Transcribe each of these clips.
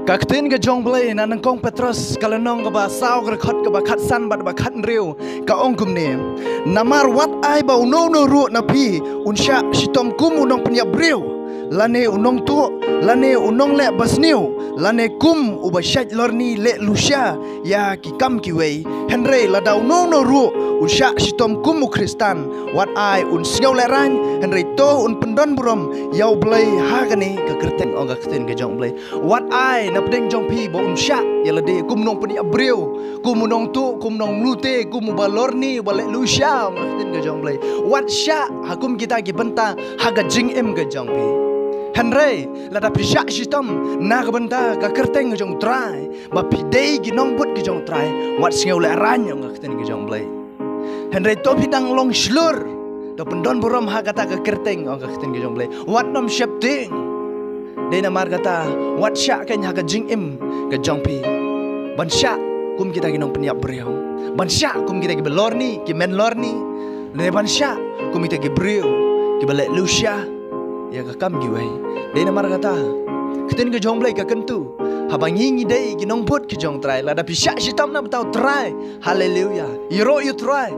Kaktin ke jong blay na nangkong Petrus kalanong ka ba saw ka ba khatsan ba khat riu ka ongkum ne namar wat ai ba no ru na pi unsha sitom kum unong penya briu lane unong tu lane unong le basniu lane kum uba shat lorni le lusha ya ki kam ki wei henre la dau no ru unsha sitom kum kristan wat ai un sneu le ran henre to un pendon burom yau blay ha gani ka kerteng ong kaktin ke jong blay wat ai na pedeng jong pi bo unsha ya lade kum nong peni abreu kum nong tu kum nong lute kum balorni bale lusha ong kaktin ke jong blay wat sha hakum kita ki benta haga jing em ke jong pi Henry, lada pisah sistem nak benda ka kerteng jong try, ba pidei gi nong but gi jong try, wat singau le ran yang kerteng gi jong blay. Henry to pidang long slur, do pendon borom ha kata ka kerteng ong kerteng gi jong blay. Wat nom shapting. Dei na mar kata, wat syak ken ha ka jing im ka jong pi. Ban syak kum kita gi nong peniap breu. Ban syak kum kita gi belorni, ki men lorni. Le ban syak kum kita gi breu, ki balek Lucia. Ya kakam giwai dei namar kata keten ke jong blai ka kentu habang ngi dei ki nong put ki jong try la da pisha sitam na betau try haleluya you try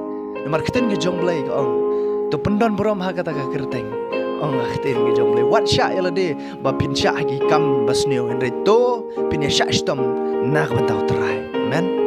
namar keten ke jong blai ka ong to pendon borom ha kata ka kerteng ong keten ke jong blai wat sha ya la de ba pin sha ki kam basneu henre to pin sha sitam na betau try amen.